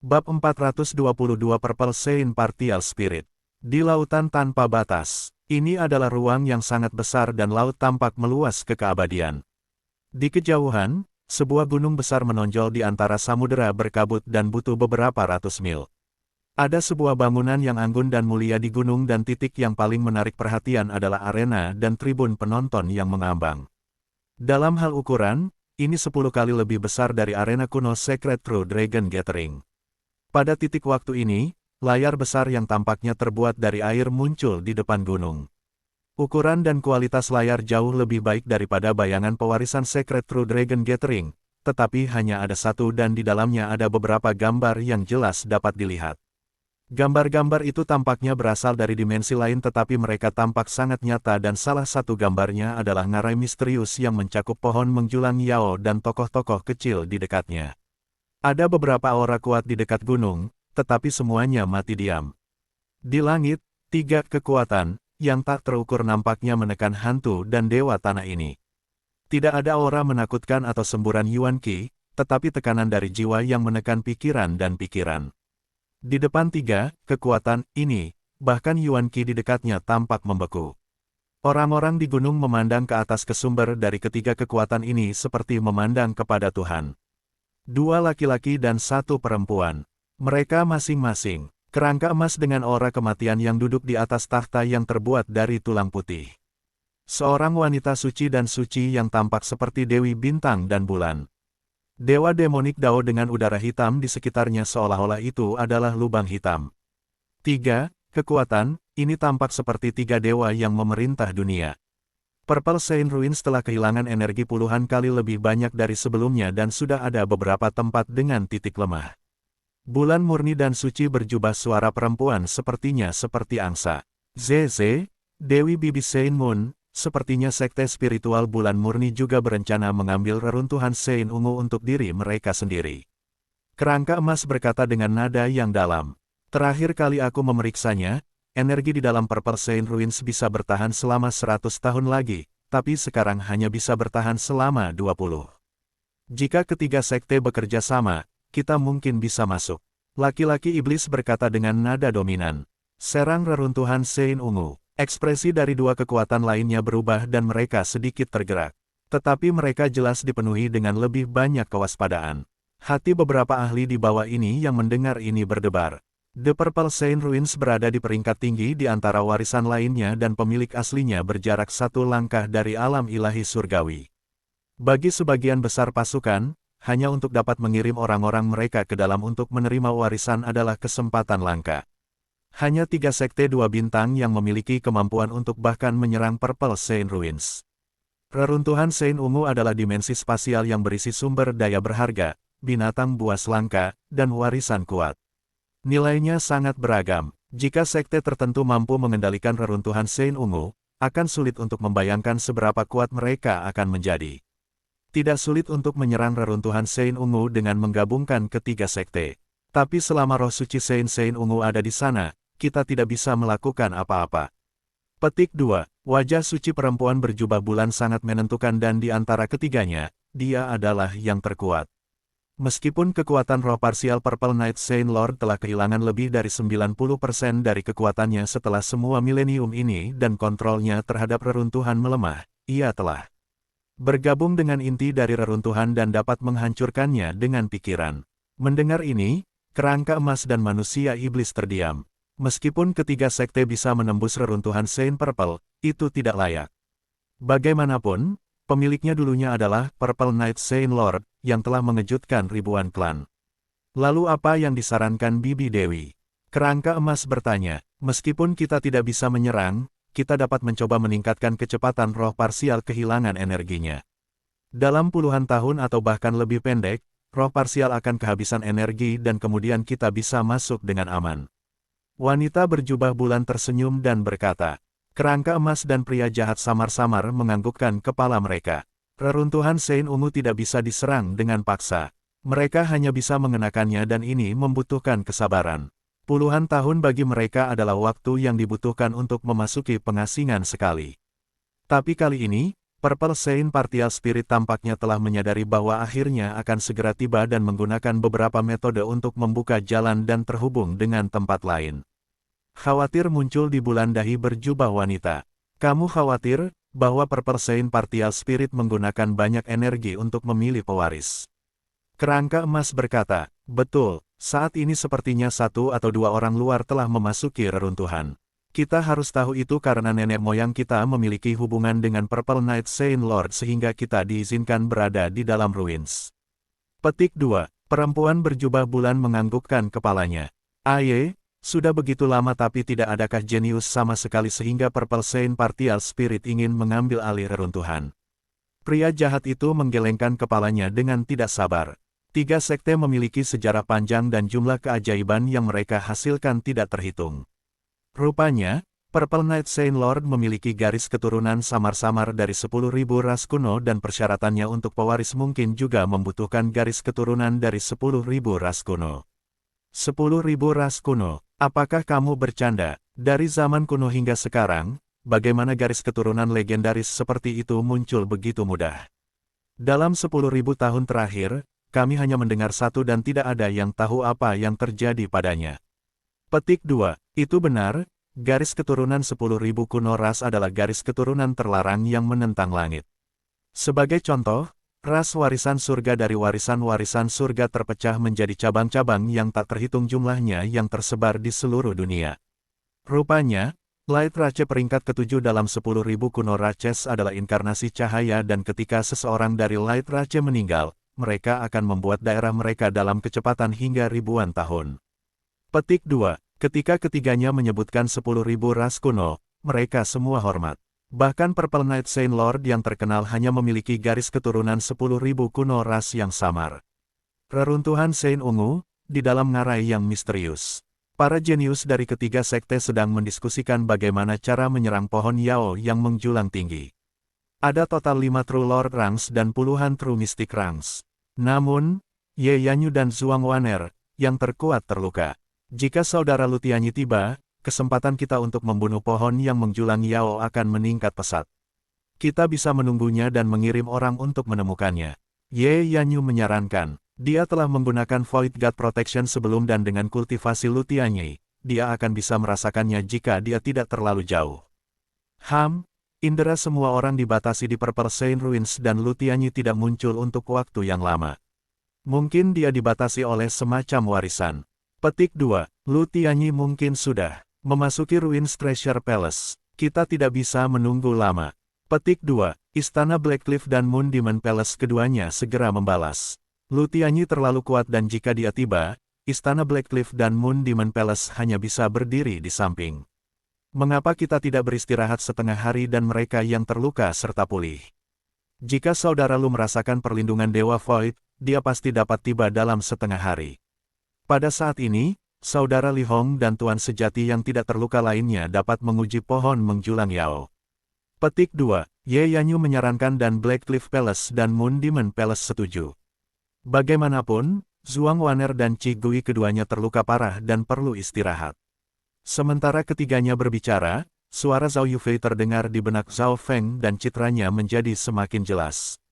Bab 422 Purple Saint Partial Spirit. Di lautan tanpa batas, ini adalah ruang yang sangat besar dan laut tampak meluas ke keabadian. Di kejauhan, sebuah gunung besar menonjol di antara samudera berkabut dan butuh beberapa ratus mil. Ada sebuah bangunan yang anggun dan mulia di gunung dan titik yang paling menarik perhatian adalah arena dan tribun penonton yang mengambang. Dalam hal ukuran, ini 10 kali lebih besar dari arena kuno Sacred True Dragon Gathering. Pada titik waktu ini, layar besar yang tampaknya terbuat dari air muncul di depan gunung. Ukuran dan kualitas layar jauh lebih baik daripada bayangan pewarisan Sacred True Dragon Gathering, tetapi hanya ada satu dan di dalamnya ada beberapa gambar yang jelas dapat dilihat. Gambar-gambar itu tampaknya berasal dari dimensi lain tetapi mereka tampak sangat nyata dan salah satu gambarnya adalah ngarai misterius yang mencakup pohon menjulang Yao dan tokoh-tokoh kecil di dekatnya. Ada beberapa aura kuat di dekat gunung, tetapi semuanya mati diam. Di langit, 3 kekuatan, yang tak terukur nampaknya menekan hantu dan dewa tanah ini. Tidak ada aura menakutkan atau semburan Yuan Qi, tetapi tekanan dari jiwa yang menekan pikiran dan pikiran. Di depan 3 kekuatan ini, bahkan Yuan Qi di dekatnya tampak membeku. Orang-orang di gunung memandang ke atas ke sumber dari ketiga kekuatan ini seperti memandang kepada Tuhan. 2 laki-laki dan 1 perempuan. Mereka masing-masing, kerangka emas dengan aura kematian yang duduk di atas takhta yang terbuat dari tulang putih. Seorang wanita suci dan suci yang tampak seperti Dewi Bintang dan Bulan. Dewa demonik Dao dengan udara hitam di sekitarnya seolah-olah itu adalah lubang hitam. 3 kekuatan, ini tampak seperti 3 dewa yang memerintah dunia. Purple Saint Ruins telah kehilangan energi puluhan kali lebih banyak dari sebelumnya dan sudah ada beberapa tempat dengan titik lemah. Bulan murni dan suci berjubah suara perempuan sepertinya seperti angsa. Zeze, Dewi Bibi Saint Moon, sepertinya sekte spiritual bulan murni juga berencana mengambil reruntuhan Saint Ungu untuk diri mereka sendiri. Kerangka emas berkata dengan nada yang dalam. Terakhir kali aku memeriksanya, energi di dalam Purple Saint Ruins bisa bertahan selama 100 tahun lagi, tapi sekarang hanya bisa bertahan selama 20. Jika ketiga sekte bekerja sama, kita mungkin bisa masuk. Laki-laki iblis berkata dengan nada dominan. Serang reruntuhan Saint Ungu. Ekspresi dari 2 kekuatan lainnya berubah dan mereka sedikit tergerak. Tetapi mereka jelas dipenuhi dengan lebih banyak kewaspadaan. Hati beberapa ahli di bawah ini yang mendengar ini berdebar. The Purple Saint Ruins berada di peringkat tinggi di antara warisan lainnya dan pemilik aslinya berjarak 1 langkah dari alam ilahi surgawi. Bagi sebagian besar pasukan, hanya untuk dapat mengirim orang-orang mereka ke dalam untuk menerima warisan adalah kesempatan langka. Hanya 3 sekte 2 bintang yang memiliki kemampuan untuk bahkan menyerang Purple Saint Ruins. Reruntuhan Saint Ungu adalah dimensi spasial yang berisi sumber daya berharga, binatang buas langka, dan warisan kuat. Nilainya sangat beragam. Jika sekte tertentu mampu mengendalikan reruntuhan Saint Ungu, akan sulit untuk membayangkan seberapa kuat mereka akan menjadi. Tidak sulit untuk menyerang reruntuhan Saint Ungu dengan menggabungkan ketiga sekte. Tapi selama roh suci Saint Ungu ada di sana, kita tidak bisa melakukan apa-apa. Petik 2. Wajah suci perempuan berjubah bulan sangat menentukan dan di antara ketiganya, dia adalah yang terkuat. Meskipun kekuatan roh parsial Purple Knight Saint Lord telah kehilangan lebih dari 90% dari kekuatannya setelah semua milenium ini dan kontrolnya terhadap reruntuhan melemah, ia telah bergabung dengan inti dari reruntuhan dan dapat menghancurkannya dengan pikiran. Mendengar ini, kerangka emas dan manusia iblis terdiam. Meskipun ketiga sekte bisa menembus reruntuhan Saint Purple, itu tidak layak. Bagaimanapun, pemiliknya dulunya adalah Purple Knight Saint Lord, yang telah mengejutkan ribuan klan. Lalu apa yang disarankan Bibi Dewi? Kerangka emas bertanya, meskipun kita tidak bisa menyerang, kita dapat mencoba meningkatkan kecepatan roh parsial kehilangan energinya. Dalam puluhan tahun atau bahkan lebih pendek, roh parsial akan kehabisan energi dan kemudian kita bisa masuk dengan aman. Wanita berjubah bulan tersenyum dan berkata, kerangka emas dan pria jahat samar-samar menganggukkan kepala mereka. Reruntuhan Saint Ungu tidak bisa diserang dengan paksa. Mereka hanya bisa mengenakannya dan ini membutuhkan kesabaran. Puluhan tahun bagi mereka adalah waktu yang dibutuhkan untuk memasuki pengasingan sekali. Tapi kali ini, Purple Saint Partial Spirit tampaknya telah menyadari bahwa akhirnya akan segera tiba dan menggunakan beberapa metode untuk membuka jalan dan terhubung dengan tempat lain. Khawatir muncul di bulan dahi berjubah wanita. Kamu khawatir bahwa Purple Saint Partial Spirit menggunakan banyak energi untuk memilih pewaris. Kerangka emas berkata, betul, saat ini sepertinya satu atau dua orang luar telah memasuki reruntuhan. Kita harus tahu itu karena nenek moyang kita memiliki hubungan dengan Purple Night Saint Lord sehingga kita diizinkan berada di dalam ruins. Petik 2. Perempuan berjubah bulan menganggukkan kepalanya. Aye, sudah begitu lama tapi tidak adakah jenius sama sekali sehingga Purple Saint Partial Spirit ingin mengambil alih reruntuhan. Pria jahat itu menggelengkan kepalanya dengan tidak sabar. 3 sekte memiliki sejarah panjang dan jumlah keajaiban yang mereka hasilkan tidak terhitung. Rupanya, Purple Night Saint Lord memiliki garis keturunan samar-samar dari 10.000 ras kuno dan persyaratannya untuk pewaris mungkin juga membutuhkan garis keturunan dari 10.000 ras kuno. 10.000 ras kuno, apakah kamu bercanda? Dari zaman kuno hingga sekarang, bagaimana garis keturunan legendaris seperti itu muncul begitu mudah? Dalam 10.000 tahun terakhir, kami hanya mendengar satu dan tidak ada yang tahu apa yang terjadi padanya. Petik 2. Itu benar, garis keturunan 10.000 kuno ras adalah garis keturunan terlarang yang menentang langit. Sebagai contoh, ras warisan surga dari warisan-warisan surga terpecah menjadi cabang-cabang yang tak terhitung jumlahnya yang tersebar di seluruh dunia. Rupanya, Light Rache peringkat ke-7 dalam 10.000 kuno Raches adalah inkarnasi cahaya dan ketika seseorang dari Light Rache meninggal, mereka akan membuat daerah mereka dalam kecepatan hingga ribuan tahun. Petik 2. Ketika ketiganya menyebutkan 10.000 ras kuno, mereka semua hormat. Bahkan Purple Night Saint Lord yang terkenal hanya memiliki garis keturunan 10.000 kuno ras yang samar. Reruntuhan Saint Ungu, di dalam ngarai yang misterius. Para jenius dari ketiga sekte sedang mendiskusikan bagaimana cara menyerang pohon Yao yang menjulang tinggi. Ada total 5 True Lord Ranks dan puluhan True Mystic Ranks. Namun, Ye Yanyu dan Zhuang Wan'er, yang terkuat terluka. Jika saudara Lutianyi tiba, kesempatan kita untuk membunuh pohon yang menjulang Yao akan meningkat pesat. Kita bisa menunggunya dan mengirim orang untuk menemukannya. Ye Yanyu menyarankan, dia telah menggunakan Void God Protection sebelum dan dengan kultivasi Lutianyi, dia akan bisa merasakannya jika dia tidak terlalu jauh. Indera semua orang dibatasi di Purple Saint Ruins dan Lutianyi tidak muncul untuk waktu yang lama. Mungkin dia dibatasi oleh semacam warisan. Petik 2. Lutianyi mungkin sudah memasuki Ruins Treasure Palace. Kita tidak bisa menunggu lama. Petik 2. Istana Blackcliff dan Moon Demon Palace keduanya segera membalas. Lutianyi terlalu kuat dan jika dia tiba, Istana Blackcliff dan Moon Demon Palace hanya bisa berdiri di samping. Mengapa kita tidak beristirahat setengah hari dan mereka yang terluka serta pulih? Jika saudara Lu merasakan perlindungan Dewa Void, dia pasti dapat tiba dalam setengah hari. Pada saat ini, saudara Li Hong dan Tuan Sejati yang tidak terluka lainnya dapat menguji pohon menjulang Yao. Petik 2. Ye Yanyu menyarankan dan Blackcliff Palace dan Moon Demon Palace setuju. Bagaimanapun, Zhuang Wan'er dan Qi Gui keduanya terluka parah dan perlu istirahat. Sementara ketiganya berbicara, suara Zhao Yufei terdengar di benak Zhao Feng dan citranya menjadi semakin jelas.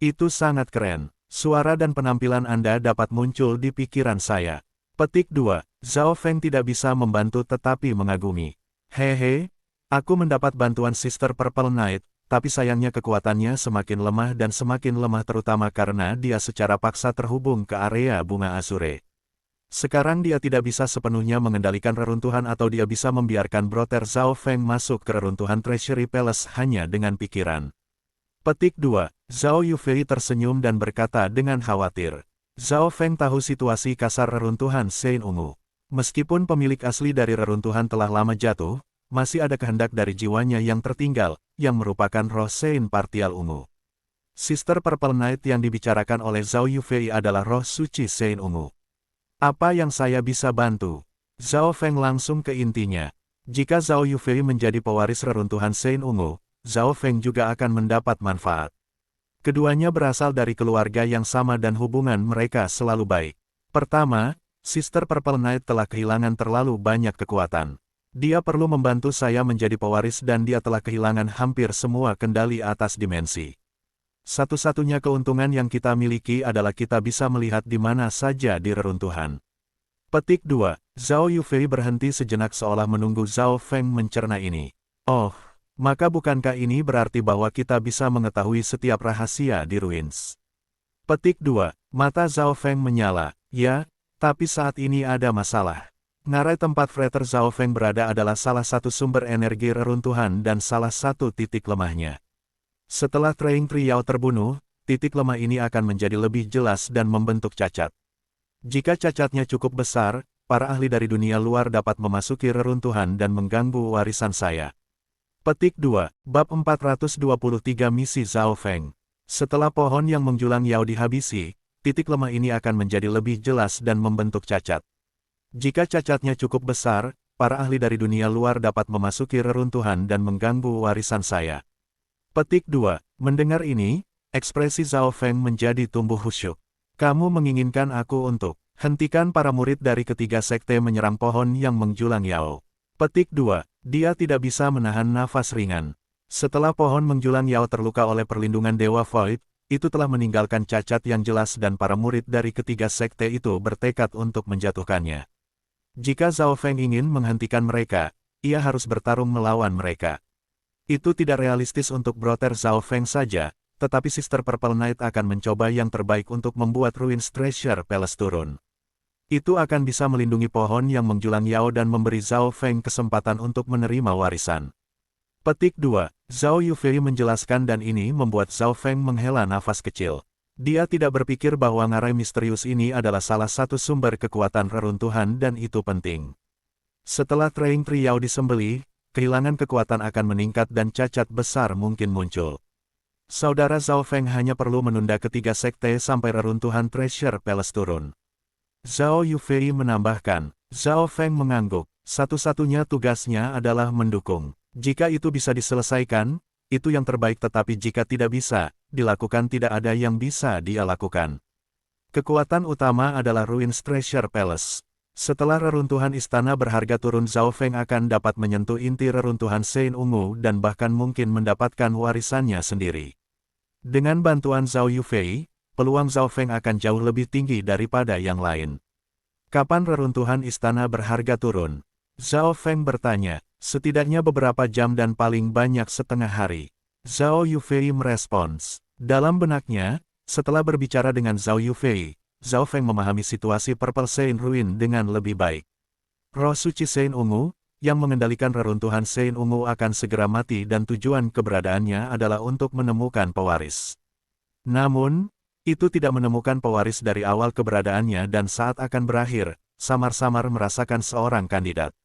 Itu sangat keren. Suara dan penampilan Anda dapat muncul di pikiran saya. Petik 2. Zhao Feng tidak bisa membantu tetapi mengagumi. Hehe, aku mendapat bantuan Sister Purple Knight, tapi sayangnya kekuatannya semakin lemah terutama karena dia secara paksa terhubung ke area bunga Azure. Sekarang dia tidak bisa sepenuhnya mengendalikan reruntuhan atau dia bisa membiarkan Brother Zhao Feng masuk ke reruntuhan Treasury Palace hanya dengan pikiran. Petik 2. Zhao Yufei tersenyum dan berkata dengan khawatir. Zhao Feng tahu situasi kasar reruntuhan Saint Ungu. Meskipun pemilik asli dari reruntuhan telah lama jatuh, masih ada kehendak dari jiwanya yang tertinggal, yang merupakan roh Saint Partial Ungu. Sister Purple Knight yang dibicarakan oleh Zhao Yufei adalah roh suci Saint Ungu. Apa yang saya bisa bantu? Zhao Feng langsung ke intinya. Jika Zhao Yufei menjadi pewaris reruntuhan Saint Ungu, Zhao Feng juga akan mendapat manfaat. Keduanya berasal dari keluarga yang sama dan hubungan mereka selalu baik. Pertama, Sister Purple Knight telah kehilangan terlalu banyak kekuatan. Dia perlu membantu saya menjadi pewaris dan dia telah kehilangan hampir semua kendali atas dimensi. Satu-satunya keuntungan yang kita miliki adalah kita bisa melihat di mana saja di reruntuhan. Petik 2. Zhao Yufei berhenti sejenak seolah menunggu Zhao Feng mencerna ini. Oh, maka bukankah ini berarti bahwa kita bisa mengetahui setiap rahasia di ruins? Petik 2. Mata Zhao Feng menyala. Ya, tapi saat ini ada masalah. Ngarai tempat Frater Zhao Feng berada adalah salah satu sumber energi reruntuhan dan salah satu titik lemahnya. Setelah Traing Triao terbunuh, titik lemah ini akan menjadi lebih jelas dan membentuk cacat. Jika cacatnya cukup besar, para ahli dari dunia luar dapat memasuki reruntuhan dan mengganggu warisan saya. Petik 2. Bab 423 Misi Zhao Feng. Setelah pohon yang menjulang Yao dihabisi, titik lemah ini akan menjadi lebih jelas dan membentuk cacat. Jika cacatnya cukup besar, para ahli dari dunia luar dapat memasuki reruntuhan dan mengganggu warisan saya. Petik 2. Mendengar ini, ekspresi Zhao Feng menjadi tumbuh khusyuk. Kamu menginginkan aku untuk hentikan para murid dari ketiga sekte menyerang pohon yang menjulang Yao. Petik 2. Dia tidak bisa menahan nafas ringan. Setelah pohon menjulang Yao terluka oleh perlindungan Dewa Void, itu telah meninggalkan cacat yang jelas dan para murid dari ketiga sekte itu bertekad untuk menjatuhkannya. Jika Zhao Feng ingin menghentikan mereka, ia harus bertarung melawan mereka. Itu tidak realistis untuk Brother Zhao Feng saja, tetapi Sister Purple Knight akan mencoba yang terbaik untuk membuat Ruins Treasure Palace turun. Itu akan bisa melindungi pohon yang menjulang Yao dan memberi Zhao Feng kesempatan untuk menerima warisan. Petik 2. Zhao Yufei menjelaskan dan ini membuat Zhao Feng menghela nafas kecil. Dia tidak berpikir bahwa ngarai misterius ini adalah salah satu sumber kekuatan reruntuhan dan itu penting. Setelah Traing Triao disembelih, kehilangan kekuatan akan meningkat dan cacat besar mungkin muncul. Saudara Zhao Feng hanya perlu menunda ketiga sekte sampai reruntuhan Treasure Palace turun. Zhao Yufei menambahkan. Zhao Feng mengangguk. Satu-satunya tugasnya adalah mendukung. Jika itu bisa diselesaikan, itu yang terbaik, tetapi jika tidak bisa dilakukan, tidak ada yang bisa dia lakukan. Kekuatan utama adalah Ruins Treasure Palace. Setelah reruntuhan istana berharga turun, Zhao Feng akan dapat menyentuh inti reruntuhan Sein Ungu dan bahkan mungkin mendapatkan warisannya sendiri. Dengan bantuan Zhao Yufei, peluang Zhao Feng akan jauh lebih tinggi daripada yang lain. Kapan reruntuhan istana berharga turun? Zhao Feng bertanya. Setidaknya beberapa jam dan paling banyak setengah hari. Zhao Yufei merespons. Dalam benaknya, setelah berbicara dengan Zhao Yufei, Zhao Feng memahami situasi Purple Sein Ruin dengan lebih baik. Roh suci Sein Ungu, yang mengendalikan reruntuhan Sein Ungu akan segera mati dan tujuan keberadaannya adalah untuk menemukan pewaris. Namun, itu tidak menemukan pewaris dari awal keberadaannya dan saat akan berakhir, samar-samar merasakan seorang kandidat.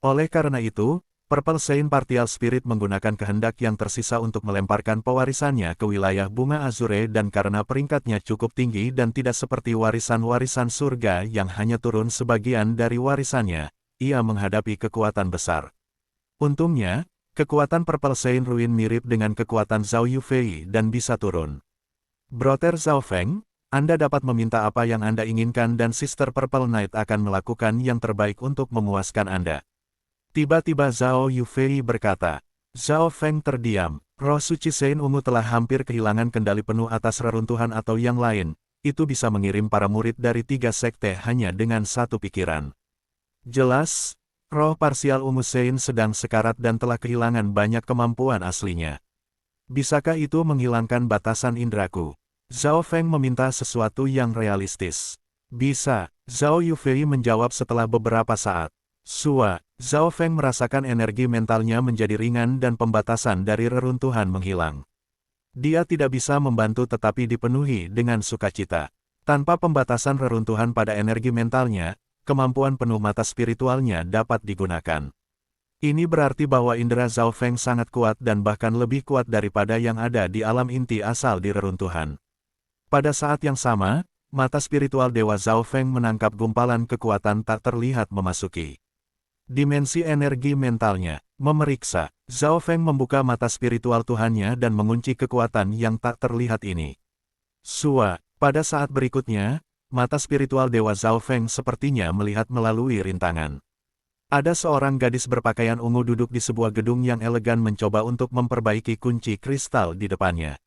Oleh karena itu, Purple Sein Partial Spirit menggunakan kehendak yang tersisa untuk melemparkan pewarisannya ke wilayah bunga Azure dan karena peringkatnya cukup tinggi dan tidak seperti warisan-warisan surga yang hanya turun sebagian dari warisannya, ia menghadapi kekuatan besar. Untungnya, kekuatan Purple Sein Ruin mirip dengan kekuatan Zhao Yufei dan bisa turun. Brother Zhao Feng, Anda dapat meminta apa yang Anda inginkan dan Sister Purple Knight akan melakukan yang terbaik untuk memuaskan Anda. Tiba-tiba Zhao Yufei berkata. Zhao Feng terdiam. Roh suci Sein Ungu telah hampir kehilangan kendali penuh atas reruntuhan atau yang lain. Itu bisa mengirim para murid dari tiga sekte hanya dengan satu pikiran. Jelas, roh parsial ungu Sein sedang sekarat dan telah kehilangan banyak kemampuan aslinya. Bisakah itu menghilangkan batasan indraku? Zhao Feng meminta sesuatu yang realistis. Bisa, Zhao Yufei menjawab setelah beberapa saat. Sua, Zhao Feng merasakan energi mentalnya menjadi ringan dan pembatasan dari reruntuhan menghilang. Dia tidak bisa membantu tetapi dipenuhi dengan sukacita. Tanpa pembatasan reruntuhan pada energi mentalnya, kemampuan penuh mata spiritualnya dapat digunakan. Ini berarti bahwa indera Zhao Feng sangat kuat dan bahkan lebih kuat daripada yang ada di alam inti asal di reruntuhan. Pada saat yang sama, mata spiritual Dewa Zhao Feng menangkap gumpalan kekuatan tak terlihat memasuki dimensi energi mentalnya. Memeriksa, Zhao Feng membuka mata spiritual Tuhannya dan mengunci kekuatan yang tak terlihat ini. Sua, pada saat berikutnya, mata spiritual Dewa Zhao Feng sepertinya melihat melalui rintangan. Ada seorang gadis berpakaian ungu duduk di sebuah gedung yang elegan mencoba untuk memperbaiki kunci kristal di depannya.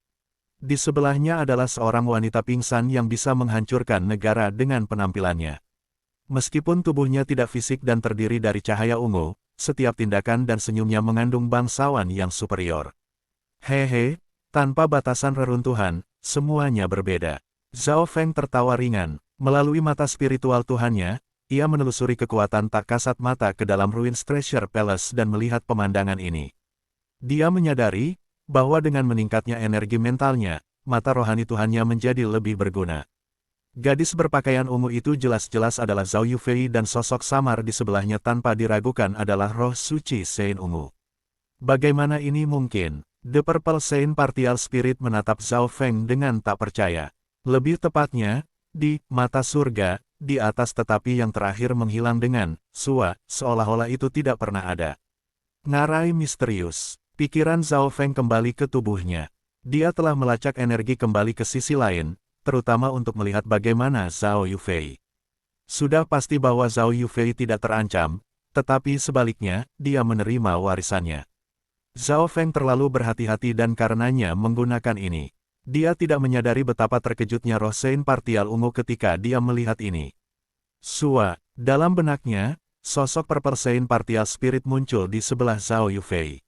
Di sebelahnya adalah seorang wanita pingsan yang bisa menghancurkan negara dengan penampilannya. Meskipun tubuhnya tidak fisik dan terdiri dari cahaya ungu, setiap tindakan dan senyumnya mengandung bangsawan yang superior. Hehe, tanpa batasan reruntuhan, semuanya berbeda. Zhao Feng tertawa ringan. Melalui mata spiritual Tuhannya, ia menelusuri kekuatan tak kasat mata ke dalam Ruins Treasure Palace dan melihat pemandangan ini. Dia menyadari bahwa dengan meningkatnya energi mentalnya, mata rohani Tuhannya menjadi lebih berguna. Gadis berpakaian ungu itu jelas-jelas adalah Zhao Yufei dan sosok samar di sebelahnya tanpa diragukan adalah roh suci Sein Ungu. Bagaimana ini mungkin? The Purple Saint Partial Spirit menatap Zhao Feng dengan tak percaya. Lebih tepatnya, di mata surga, di atas tetapi yang terakhir menghilang dengan seolah-olah itu tidak pernah ada. Ngarai misterius. Pikiran Zhao Feng kembali ke tubuhnya. Dia telah melacak energi kembali ke sisi lain, terutama untuk melihat bagaimana Zhao Yufei. Sudah pasti bahwa Zhao Yufei tidak terancam, tetapi sebaliknya, dia menerima warisannya. Zhao Feng terlalu berhati-hati dan karenanya menggunakan ini. Dia tidak menyadari betapa terkejutnya roh Saint Partial ungu ketika dia melihat ini. Dalam benaknya, sosok Purple Saint Partial Spirit muncul di sebelah Zhao Yufei.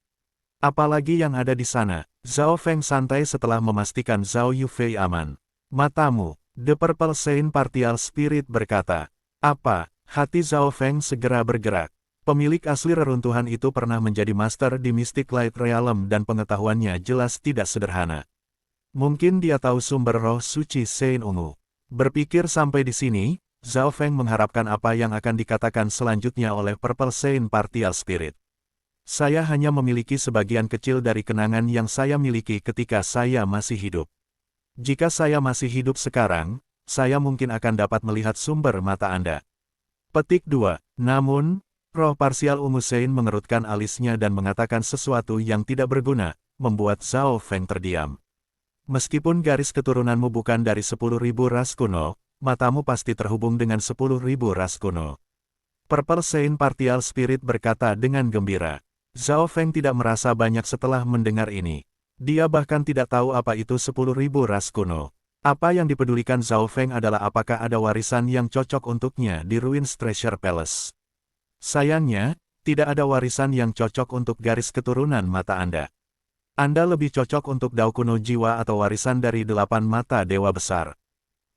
Apalagi yang ada di sana, Zhao Feng santai setelah memastikan Zhao Yufei aman. Matamu, The Purple Saint Partial Spirit berkata. Apa? Hati Zhao Feng segera bergerak. Pemilik asli reruntuhan itu pernah menjadi master di Mystic Light Realm dan pengetahuannya jelas tidak sederhana. Mungkin dia tahu sumber roh suci Sein Ungu. Berpikir sampai di sini, Zhao Feng mengharapkan apa yang akan dikatakan selanjutnya oleh Purple Saint Partial Spirit. Saya hanya memiliki sebagian kecil dari kenangan yang saya miliki ketika saya masih hidup. Jika saya masih hidup sekarang, saya mungkin akan dapat melihat sumber mata Anda. Petik 2. Namun, roh parsial ungu Sein mengerutkan alisnya dan mengatakan sesuatu yang tidak berguna, membuat Zhao Feng terdiam. Meskipun garis keturunanmu bukan dari 10.000 ras kuno, matamu pasti terhubung dengan 10.000 ras kuno. Purple Saint Partial Spirit berkata dengan gembira. Zhao Feng tidak merasa banyak setelah mendengar ini. Dia bahkan tidak tahu apa itu 10.000 ras kuno. Apa yang dipedulikan Zhao Feng adalah apakah ada warisan yang cocok untuknya di Ruins Treasure Palace. Sayangnya, tidak ada warisan yang cocok untuk garis keturunan mata Anda. Anda lebih cocok untuk dao kuno jiwa atau warisan dari 8 mata dewa besar.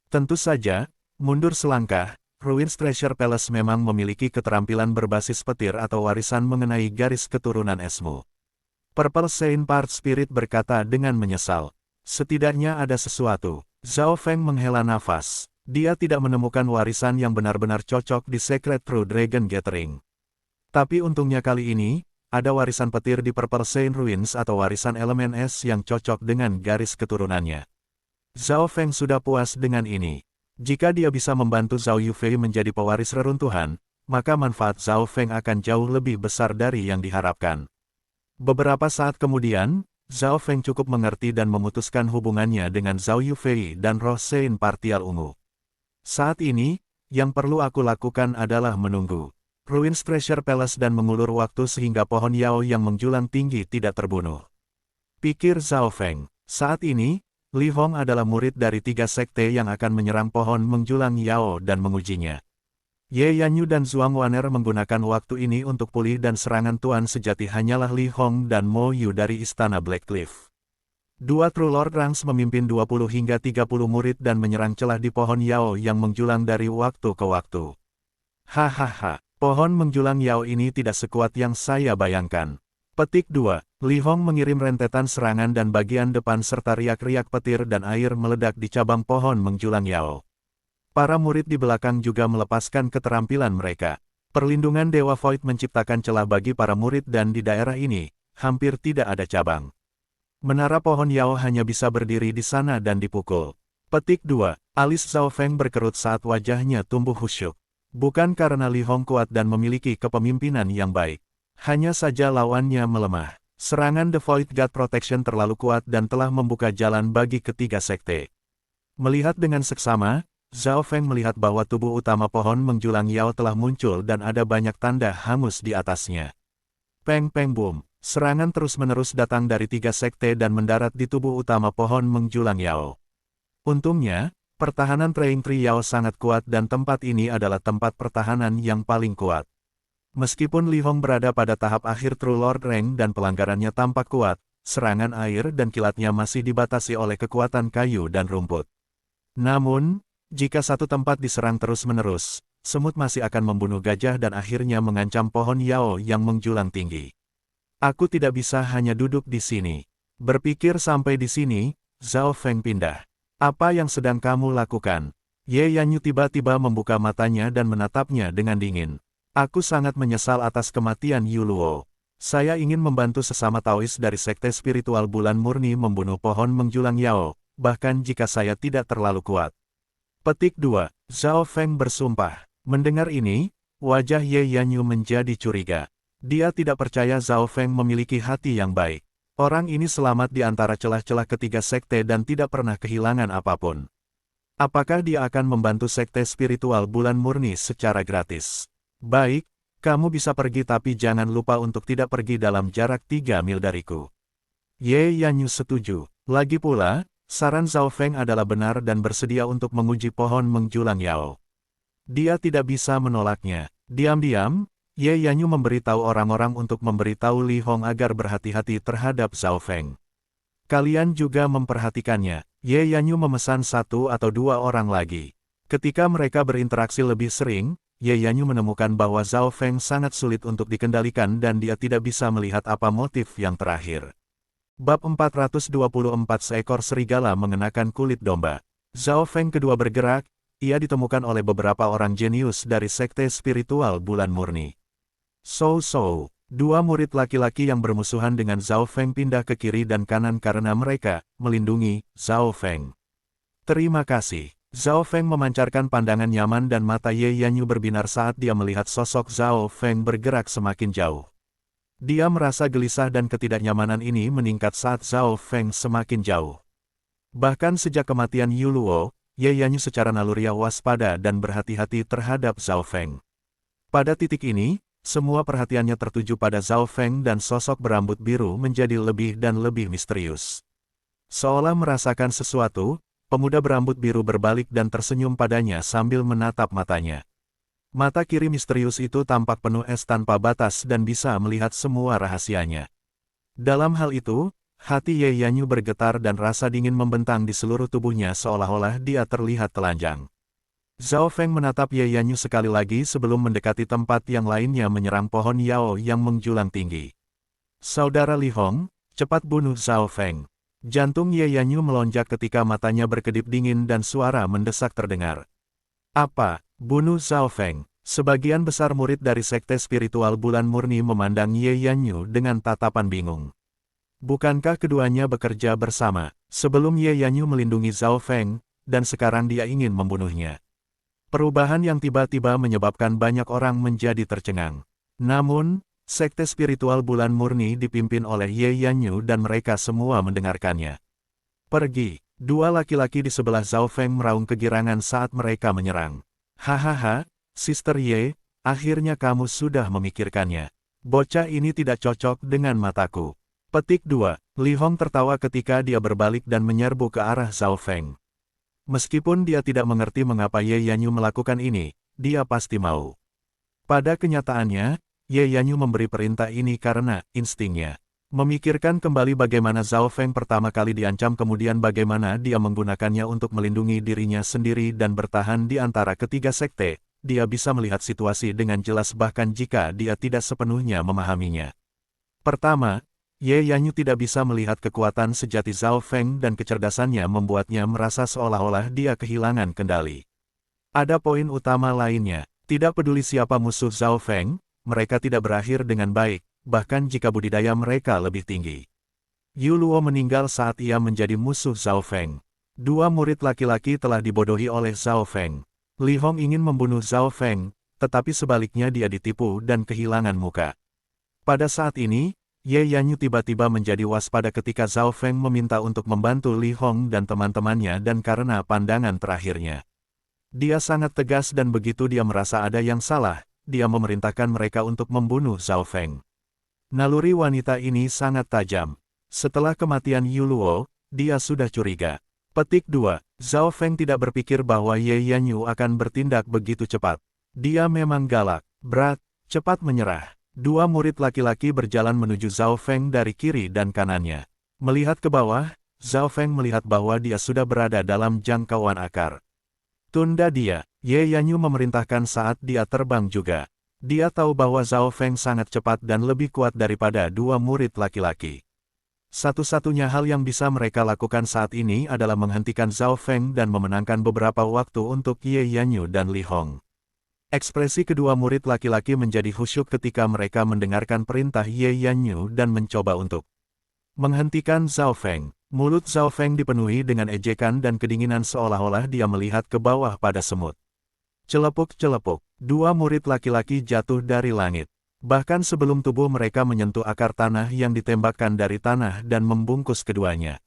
Tentu saja, mundur selangkah, Ruins Treasure Palace memang memiliki keterampilan berbasis petir atau warisan mengenai garis keturunan esmu. Purple Saint Part Spirit berkata dengan menyesal. Setidaknya ada sesuatu. Zhao Feng menghela nafas. Dia tidak menemukan warisan yang benar-benar cocok di Secret True Dragon Gathering. Tapi untungnya kali ini, ada warisan petir di Purple Saint Ruins atau warisan elemen es yang cocok dengan garis keturunannya. Zhao Feng sudah puas dengan ini. Jika dia bisa membantu Zhao Yufei menjadi pewaris reruntuhan, maka manfaat Zhao Feng akan jauh lebih besar dari yang diharapkan. Beberapa saat kemudian, Zhao Feng cukup mengerti dan memutuskan hubungannya dengan Zhao Yufei dan roh Saint Partial ungu. Saat ini, yang perlu aku lakukan adalah menunggu Ruins Treasure Palace dan mengulur waktu sehingga pohon Yao yang menjulang tinggi tidak terbunuh. Pikir Zhao Feng. Saat ini, Li Hong adalah murid dari 3 sekte yang akan menyerang pohon menjulang Yao dan mengujinya. Ye Yanyu dan Zhuang Waner menggunakan waktu ini untuk pulih dan serangan tuan sejati hanyalah Li Hong dan Mo Yu dari Istana Black Cliff. 2 True Lord Ranks memimpin 20 hingga 30 murid dan menyerang celah di pohon Yao yang menjulang dari waktu ke waktu. Hahaha. Pohon menjulang Yao ini tidak sekuat yang saya bayangkan. Petik 2. Li Hong mengirim rentetan serangan dan bagian depan serta riak-riak petir dan air meledak di cabang pohon menjulang Yao. Para murid di belakang juga melepaskan keterampilan mereka. Perlindungan Dewa Void menciptakan celah bagi para murid dan di daerah ini, hampir tidak ada cabang. Menara pohon Yao hanya bisa berdiri di sana dan dipukul. Petik 2. Alis Zhao Feng berkerut saat wajahnya tumbuh khusyuk. Bukan karena Li Hong kuat dan memiliki kepemimpinan yang baik. Hanya saja lawannya melemah. Serangan The Void God Protection terlalu kuat dan telah membuka jalan bagi ketiga sekte. Melihat dengan seksama, Zhao Feng melihat bahwa tubuh utama pohon menjulang Yao telah muncul dan ada banyak tanda hangus di atasnya. Peng peng boom, serangan terus-menerus datang dari 3 sekte dan mendarat di tubuh utama pohon menjulang Yao. Untungnya, pertahanan Praying Tree Yao sangat kuat dan tempat ini adalah tempat pertahanan yang paling kuat. Meskipun Li Hong berada pada tahap akhir True Lord Rank dan pelanggarannya tampak kuat, serangan air dan kilatnya masih dibatasi oleh kekuatan kayu dan rumput. Namun, jika satu tempat diserang terus-menerus, semut masih akan membunuh gajah dan akhirnya mengancam pohon Yao yang menjulang tinggi. Aku tidak bisa hanya duduk di sini. Berpikir sampai di sini, Zhao Feng pindah. Apa yang sedang kamu lakukan? Ye Yanyu tiba-tiba membuka matanya dan menatapnya dengan dingin. Aku sangat menyesal atas kematian Yu Luo. Saya ingin membantu sesama Taois dari Sekte Spiritual Bulan Murni membunuh pohon menjulang Yao, bahkan jika saya tidak terlalu kuat. Petik 2. Zhao Feng bersumpah. Mendengar ini, wajah Ye Yanyu menjadi curiga. Dia tidak percaya Zhao Feng memiliki hati yang baik. Orang ini selamat di antara celah-celah ketiga sekte dan tidak pernah kehilangan apapun. Apakah dia akan membantu Sekte Spiritual Bulan Murni secara gratis? Baik, kamu bisa pergi tapi jangan lupa untuk tidak pergi dalam jarak 3 mil dariku. Ye Yanyu setuju. Lagi pula, saran Zhao Feng adalah benar dan bersedia untuk menguji pohon menjulang Yao. Dia tidak bisa menolaknya. Diam-diam, Ye Yanyu memberitahu orang-orang untuk memberitahu Li Hong agar berhati-hati terhadap Zhao Feng. Kalian juga memperhatikannya. Ye Yanyu memesan 1 atau 2 orang lagi. Ketika mereka berinteraksi lebih sering, Ye Yanyu menemukan bahwa Zhao Feng sangat sulit untuk dikendalikan dan dia tidak bisa melihat apa motif yang terakhir. Bab 424 seekor serigala mengenakan kulit domba. Zhao Feng kedua bergerak, ia ditemukan oleh beberapa orang jenius dari Sekte Spiritual Bulan Murni. So, dua murid laki-laki yang bermusuhan dengan Zhao Feng pindah ke kiri dan kanan karena mereka melindungi Zhao Feng. Terima kasih. Zhao Feng memancarkan pandangan nyaman dan mata Ye Yanyu berbinar saat dia melihat sosok Zhao Feng bergerak semakin jauh. Dia merasa gelisah dan ketidaknyamanan ini meningkat saat Zhao Feng semakin jauh. Bahkan sejak kematian Yu Luo, Ye Yanyu secara naluriah waspada dan berhati-hati terhadap Zhao Feng. Pada titik ini, semua perhatiannya tertuju pada Zhao Feng dan sosok berambut biru menjadi lebih dan lebih misterius. Seolah merasakan sesuatu, pemuda berambut biru berbalik dan tersenyum padanya sambil menatap matanya. Mata kiri misterius itu tampak penuh es tanpa batas dan bisa melihat semua rahasianya. Dalam hal itu, hati Ye Yanyu bergetar dan rasa dingin membentang di seluruh tubuhnya seolah-olah dia terlihat telanjang. Zhao Feng menatap Ye Yanyu sekali lagi sebelum mendekati tempat yang lainnya menyerang pohon Yao yang menjulang tinggi. Saudara Li Hong, cepat bunuh Zhao Feng. Jantung Ye Yanyu melonjak ketika matanya berkedip dingin dan suara mendesak terdengar. Apa? Bunuh Zhao Feng. Sebagian besar murid dari Sekte Spiritual Bulan Murni memandang Ye Yanyu dengan tatapan bingung. Bukankah keduanya bekerja bersama, sebelum Ye Yanyu melindungi Zhao Feng, dan sekarang dia ingin membunuhnya? Perubahan yang tiba-tiba menyebabkan banyak orang menjadi tercengang. Namun, Sekte Spiritual Bulan Murni dipimpin oleh Ye Yanyu dan mereka semua mendengarkannya. Pergi. Dua laki-laki di sebelah Zhao Feng meraung kegirangan saat mereka menyerang. Hahaha, Sister Ye, akhirnya kamu sudah memikirkannya. Bocah ini tidak cocok dengan mataku. Petik 2. Li Hong tertawa ketika dia berbalik dan menyerbu ke arah Zhao Feng. Meskipun dia tidak mengerti mengapa Ye Yanyu melakukan ini, dia pasti mau. Pada kenyataannya, Ye Yanyu memberi perintah ini karena instingnya. Memikirkan kembali bagaimana Zhao Feng pertama kali diancam kemudian bagaimana dia menggunakannya untuk melindungi dirinya sendiri dan bertahan di antara ketiga sekte, dia bisa melihat situasi dengan jelas bahkan jika dia tidak sepenuhnya memahaminya. Pertama, Ye Yanyu tidak bisa melihat kekuatan sejati Zhao Feng dan kecerdasannya membuatnya merasa seolah-olah dia kehilangan kendali. Ada poin utama lainnya, tidak peduli siapa musuh Zhao Feng, mereka tidak berakhir dengan baik. Bahkan jika budidaya mereka lebih tinggi. Yu Luo meninggal saat ia menjadi musuh Zhao Feng. Dua murid laki-laki telah dibodohi oleh Zhao Feng. Li Hong ingin membunuh Zhao Feng, tetapi sebaliknya dia ditipu dan kehilangan muka. Pada saat ini, Ye Yanyu tiba-tiba menjadi waspada ketika Zhao Feng meminta untuk membantu Li Hong dan teman-temannya dan karena pandangan terakhirnya. Dia sangat tegas dan begitu dia merasa ada yang salah, dia memerintahkan mereka untuk membunuh Zhao Feng. Naluri wanita ini sangat tajam. Setelah kematian Yuluo, dia sudah curiga. Petik 2. Zhao Feng tidak berpikir bahwa Ye Yanyu akan bertindak begitu cepat. Dia memang galak, berat, cepat menyerah. Dua murid laki-laki berjalan menuju Zhao Feng dari kiri dan kanannya. Melihat ke bawah, Zhao Feng melihat bahwa dia sudah berada dalam jangkauan akar. Tunda dia, Ye Yanyu memerintahkan saat dia terbang juga. Dia tahu bahwa Zhao Feng sangat cepat dan lebih kuat daripada dua murid laki-laki. Satu-satunya hal yang bisa mereka lakukan saat ini adalah menghentikan Zhao Feng dan memenangkan beberapa waktu untuk Ye Yanyu dan Li Hong. Ekspresi kedua murid laki-laki menjadi khusyuk ketika mereka mendengarkan perintah Ye Yanyu dan mencoba untuk menghentikan Zhao Feng. Mulut Zhao Feng dipenuhi dengan ejekan dan kedinginan seolah-olah dia melihat ke bawah pada semut. Celepuk-celepuk, dua murid laki-laki jatuh dari langit. Bahkan sebelum tubuh mereka menyentuh akar tanah yang ditembakkan dari tanah dan membungkus keduanya.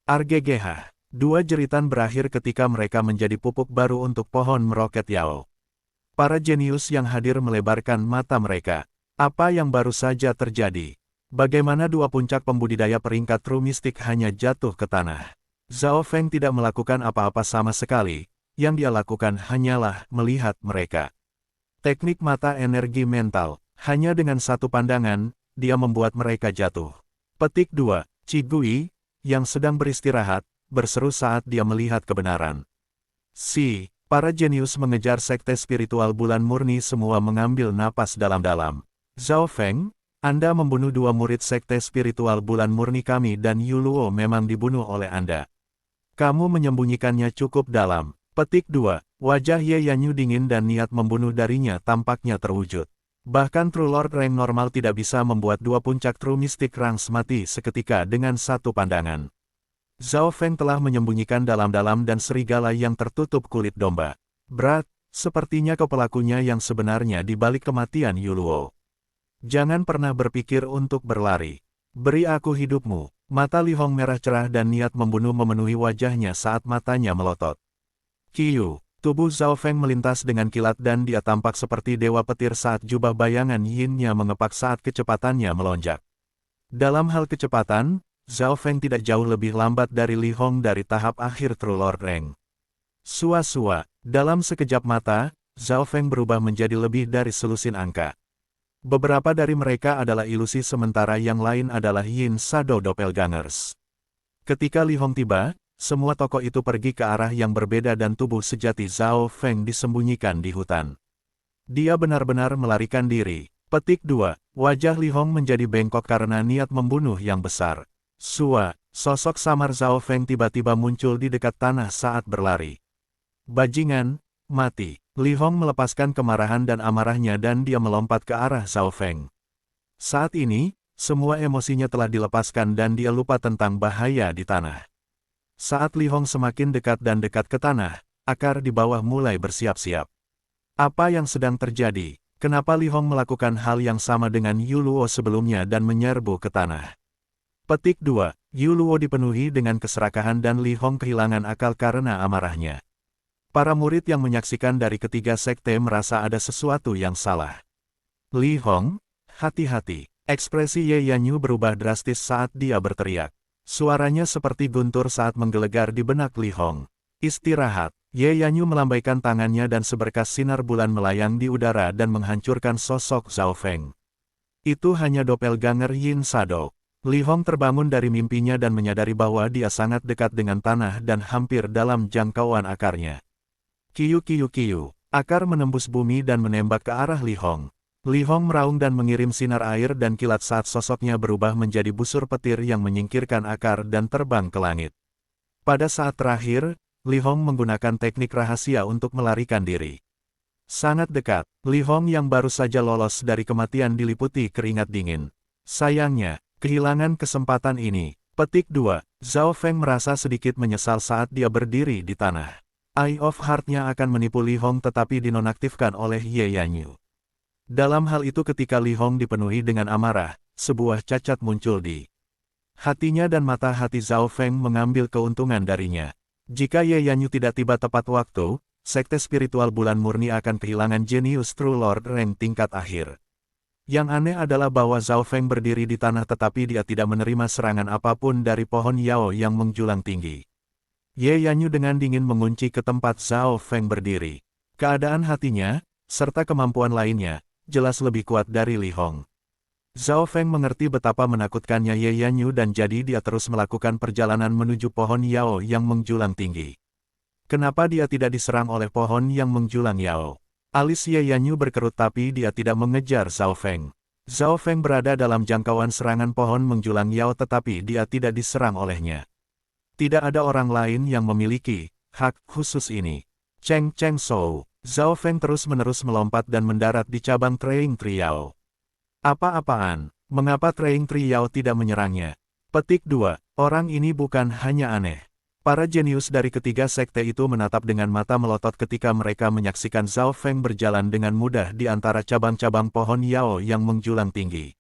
Argegeh, dua jeritan berakhir ketika mereka menjadi pupuk baru untuk pohon meroket Yao. Para jenius yang hadir melebarkan mata mereka. Apa yang baru saja terjadi? Bagaimana dua puncak pembudidaya peringkat True Mystic hanya jatuh ke tanah? Zhao Feng tidak melakukan apa-apa sama sekali, yang dia lakukan hanyalah melihat mereka. Teknik mata energi mental, hanya dengan satu pandangan, dia membuat mereka jatuh. Petik 2. Qi Gui, yang sedang beristirahat, berseru saat dia melihat kebenaran. Para jenius mengejar sekte spiritual bulan murni semua mengambil napas dalam-dalam. Zhao Feng, Anda membunuh dua murid sekte spiritual bulan murni kami dan Yuluo memang dibunuh oleh Anda. Kamu menyembunyikannya cukup dalam. Petik 2. Wajah Ye Yanyu dingin dan niat membunuh darinya tampaknya terwujud. Bahkan True Lord rank normal tidak bisa membuat dua puncak True Mystic ranks mati seketika dengan satu pandangan. Zhao Feng telah menyembunyikan dalam-dalam dan serigala yang tertutup kulit domba. Berat, sepertinya kau pelakunya yang sebenarnya di balik kematian Yuluo. Jangan pernah berpikir untuk berlari. Beri aku hidupmu. Mata Li Hong merah cerah dan niat membunuh memenuhi wajahnya saat matanya melotot. Kiyu, tubuh Zhao Feng melintas dengan kilat dan dia tampak seperti dewa petir saat jubah bayangan yin-nya mengepak saat kecepatannya melonjak. Dalam hal kecepatan, Zhao Feng tidak jauh lebih lambat dari Li Hong dari tahap akhir True Lord Rank. Sua-sua, dalam sekejap mata, Zhao Feng berubah menjadi lebih dari selusin angka. Beberapa dari mereka adalah ilusi sementara yang lain adalah Yin Shadow Doppelgangers. Ketika Li Hong tiba, semua tokoh itu pergi ke arah yang berbeda dan tubuh sejati Zhao Feng disembunyikan di hutan. Dia benar-benar melarikan diri. Petik 2. Wajah Li Hong menjadi bengkok karena niat membunuh yang besar. Sosok samar Zhao Feng tiba-tiba muncul di dekat tanah saat berlari. Bajingan, mati. Li Hong melepaskan kemarahan dan amarahnya dan dia melompat ke arah Zhao Feng. Saat ini, semua emosinya telah dilepaskan dan dia lupa tentang bahaya di tanah. Saat Li Hong semakin dekat dan dekat ke tanah, akar di bawah mulai bersiap-siap. Apa yang sedang terjadi? Kenapa Li Hong melakukan hal yang sama dengan Yuluo sebelumnya dan menyerbu ke tanah? Petik 2. Yuluo dipenuhi dengan keserakahan dan Li Hong kehilangan akal karena amarahnya. Para murid yang menyaksikan dari ketiga sekte merasa ada sesuatu yang salah. Li Hong, hati-hati. Ekspresi Ye Yanyu berubah drastis saat dia berteriak. Suaranya seperti guntur saat menggelegar di benak Li Hong. Istirahat. Ye Yanyu melambaikan tangannya dan seberkas sinar bulan melayang di udara dan menghancurkan sosok Zhao Feng. Itu hanya doppelganger Yin Shadow. Li Hong terbangun dari mimpinya dan menyadari bahwa dia sangat dekat dengan tanah dan hampir dalam jangkauan akarnya. Kiyu. Akar menembus bumi dan menembak ke arah Li Hong. Li Hong meraung dan mengirim sinar air dan kilat saat sosoknya berubah menjadi busur petir yang menyingkirkan akar dan terbang ke langit. Pada saat terakhir, Li Hong menggunakan teknik rahasia untuk melarikan diri. Sangat dekat, Li Hong yang baru saja lolos dari kematian diliputi keringat dingin. Sayangnya, kehilangan kesempatan ini. Petik 2. Zhao Feng merasa sedikit menyesal saat dia berdiri di tanah. Eye of Heart-nya akan menipu Li Hong tetapi dinonaktifkan oleh Ye Yanyu. Dalam hal itu ketika Li Hong dipenuhi dengan amarah, sebuah cacat muncul di hatinya dan mata hati Zhao Feng mengambil keuntungan darinya. Jika Ye Yanyu tidak tiba tepat waktu, sekte spiritual bulan murni akan kehilangan jenius True Lord rank tingkat akhir. Yang aneh adalah bahwa Zhao Feng berdiri di tanah tetapi dia tidak menerima serangan apapun dari pohon Yao yang menjulang tinggi. Ye Yanyu dengan dingin mengunci ke tempat Zhao Feng berdiri. Keadaan hatinya, serta kemampuan lainnya, jelas lebih kuat dari Li Hong. Zhao Feng mengerti betapa menakutkannya Ye Yanyu dan jadi dia terus melakukan perjalanan menuju pohon Yao yang menjulang tinggi. Kenapa dia tidak diserang oleh pohon yang menjulang Yao? Alis Ye Yanyu berkerut tapi dia tidak mengejar Zhao Feng. Zhao Feng berada dalam jangkauan serangan pohon menjulang Yao tetapi dia tidak diserang olehnya. Tidak ada orang lain yang memiliki hak khusus ini. Cheng Cheng Shou. Zhao Feng terus-menerus melompat dan mendarat di cabang Training Tree Yao. Apa-apaan? Mengapa Training Tree Yao tidak menyerangnya? Petik 2. Orang ini bukan hanya aneh. Para jenius dari ketiga sekte itu menatap dengan mata melotot ketika mereka menyaksikan Zhao Feng berjalan dengan mudah di antara cabang-cabang pohon Yao yang menjulang tinggi.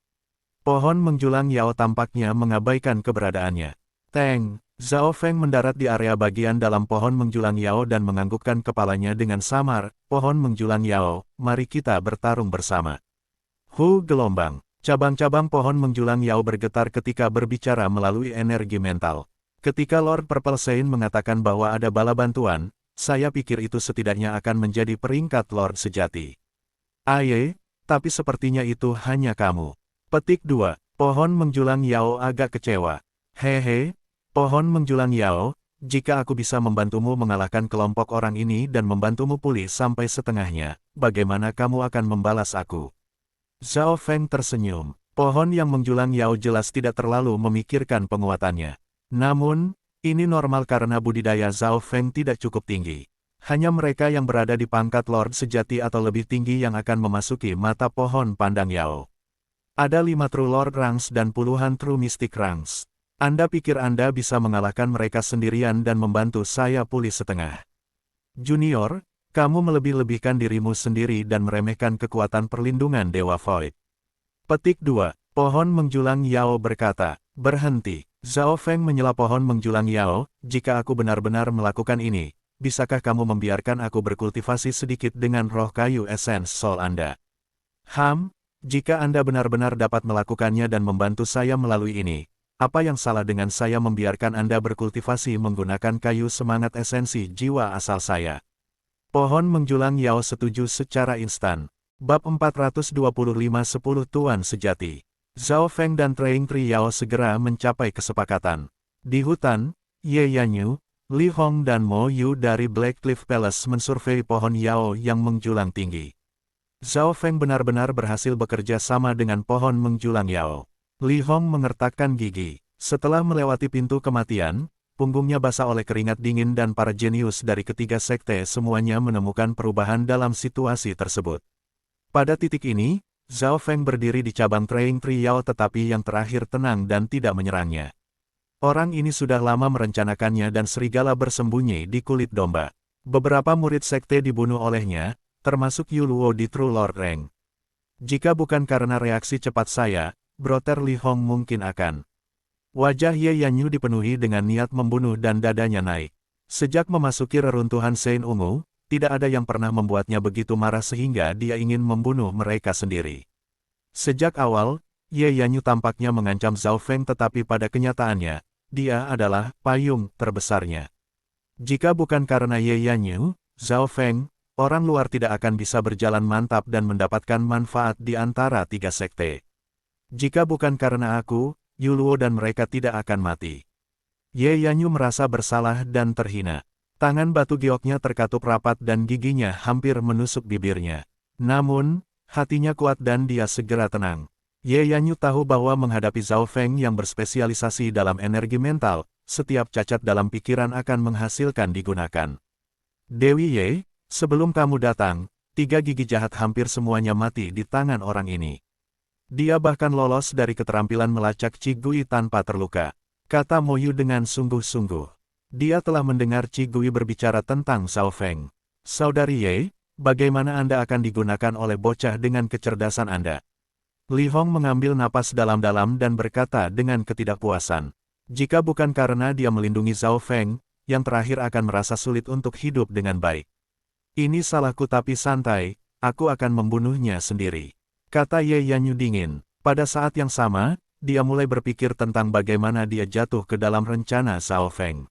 Pohon menjulang Yao tampaknya mengabaikan keberadaannya. Teng, Zhao Feng mendarat di area bagian dalam pohon menjulang Yao dan menganggukkan kepalanya dengan samar. Pohon menjulang Yao, mari kita bertarung bersama. Gelombang. Cabang-cabang pohon menjulang Yao bergetar ketika berbicara melalui energi mental. Ketika Lord Purple Saint mengatakan bahwa ada bala bantuan, saya pikir itu setidaknya akan menjadi peringkat Lord sejati. Aye, tapi sepertinya itu hanya kamu. Petik 2. Pohon menjulang Yao agak kecewa. Hehe, pohon menjulang Yao, jika aku bisa membantumu mengalahkan kelompok orang ini dan membantumu pulih sampai setengahnya, bagaimana kamu akan membalas aku? Zhao Feng tersenyum. Pohon yang menjulang Yao jelas tidak terlalu memikirkan penguatannya. Namun, ini normal karena budidaya Zhao Feng tidak cukup tinggi. Hanya mereka yang berada di pangkat Lord sejati atau lebih tinggi yang akan memasuki mata pohon pandang Yao. Ada 5 True Lord Ranks dan puluhan True Mystic Ranks. Anda pikir Anda bisa mengalahkan mereka sendirian dan membantu saya pulih setengah? Junior, kamu melebih-lebihkan dirimu sendiri dan meremehkan kekuatan perlindungan Dewa Void. Petik 2. Pohon menjulang Yao berkata, berhenti. Zhao Feng menyela pohon menjulang Yao, jika aku benar-benar melakukan ini, bisakah kamu membiarkan aku berkultivasi sedikit dengan roh kayu esens soul Anda? Jika Anda benar-benar dapat melakukannya dan membantu saya melalui ini, apa yang salah dengan saya membiarkan Anda berkultivasi menggunakan kayu semangat esensi jiwa asal saya? Pohon menjulang Yao setuju secara instan. Bab 425-10 Tuan Sejati. Zhao Feng dan Training Tree Yao segera mencapai kesepakatan. Di hutan, Ye Yanyu, Li Hong dan Mo Yu dari Black Cliff Palace mensurvei pohon Yao yang menjulang tinggi. Zhao Feng benar-benar berhasil bekerja sama dengan pohon menjulang Yao. Li Hong mengertakkan gigi. Setelah melewati pintu kematian, punggungnya basah oleh keringat dingin dan para jenius dari ketiga sekte semuanya menemukan perubahan dalam situasi tersebut. Pada titik ini, Zhao Feng berdiri di cabang Training Tree Yao tetapi yang terakhir tenang dan tidak menyerangnya. Orang ini sudah lama merencanakannya dan serigala bersembunyi di kulit domba. Beberapa murid sekte dibunuh olehnya, termasuk Yu Luo di True Lord Rank. Jika bukan karena reaksi cepat saya, Brother Li Hong mungkin akan. Wajah Ye Yanyu dipenuhi dengan niat membunuh dan dadanya naik. Sejak memasuki reruntuhan Sein Ungu, tidak ada yang pernah membuatnya begitu marah sehingga dia ingin membunuh mereka sendiri. Sejak awal, Ye Yanyu tampaknya mengancam Zhao Feng tetapi pada kenyataannya, dia adalah payung terbesarnya. Jika bukan karena Ye Yanyu, Zhao Feng, orang luar tidak akan bisa berjalan mantap dan mendapatkan manfaat di antara tiga sekte. Jika bukan karena aku, Yu Luo dan mereka tidak akan mati. Ye Yanyu merasa bersalah dan terhina. Tangan batu gioknya terkatup rapat dan giginya hampir menusuk bibirnya. Namun, hatinya kuat dan dia segera tenang. Ye Yanyu tahu bahwa menghadapi Zhao Feng yang berspesialisasi dalam energi mental, setiap cacat dalam pikiran akan menghasilkan digunakan. Dewi Ye, sebelum kamu datang, 3 gigi jahat hampir semuanya mati di tangan orang ini. Dia bahkan lolos dari keterampilan melacak Qi Gui tanpa terluka, kata Mo Yu dengan sungguh-sungguh. Dia telah mendengar Qi Gui berbicara tentang Zhao Feng. Saudari Ye, bagaimana Anda akan digunakan oleh bocah dengan kecerdasan Anda? Li Hong mengambil napas dalam-dalam dan berkata dengan ketidakpuasan. Jika bukan karena dia melindungi Zhao Feng, yang terakhir akan merasa sulit untuk hidup dengan baik. Ini salahku tapi santai, aku akan membunuhnya sendiri. Kata Ye Yanyu dingin. Pada saat yang sama, dia mulai berpikir tentang bagaimana dia jatuh ke dalam rencana Zhao Feng.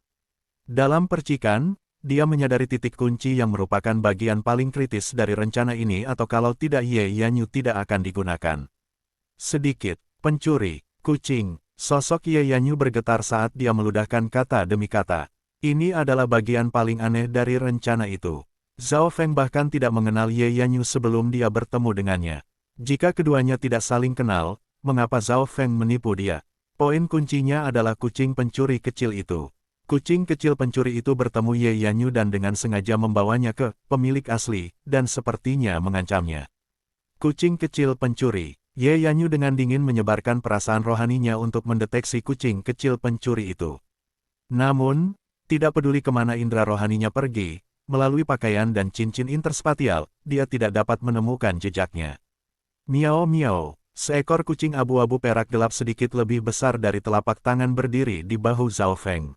Dalam percikan, dia menyadari titik kunci yang merupakan bagian paling kritis dari rencana ini atau kalau tidak Ye Yanyu tidak akan digunakan. Sedikit, pencuri, kucing, sosok Ye Yanyu bergetar saat dia meludahkan kata demi kata. Ini adalah bagian paling aneh dari rencana itu. Zhao Feng bahkan tidak mengenal Ye Yanyu sebelum dia bertemu dengannya. Jika keduanya tidak saling kenal, mengapa Zhao Feng menipu dia? Poin kuncinya adalah kucing pencuri kecil itu. Kucing kecil pencuri itu bertemu Ye Yanyu dan dengan sengaja membawanya ke pemilik asli, dan sepertinya mengancamnya. Kucing kecil pencuri. Ye Yanyu dengan dingin menyebarkan perasaan rohaninya untuk mendeteksi kucing kecil pencuri itu. Namun, tidak peduli kemana indera rohaninya pergi, melalui pakaian dan cincin interspatial, dia tidak dapat menemukan jejaknya. Miao miao, seekor kucing abu-abu perak gelap sedikit lebih besar dari telapak tangan berdiri di bahu Zhao Feng.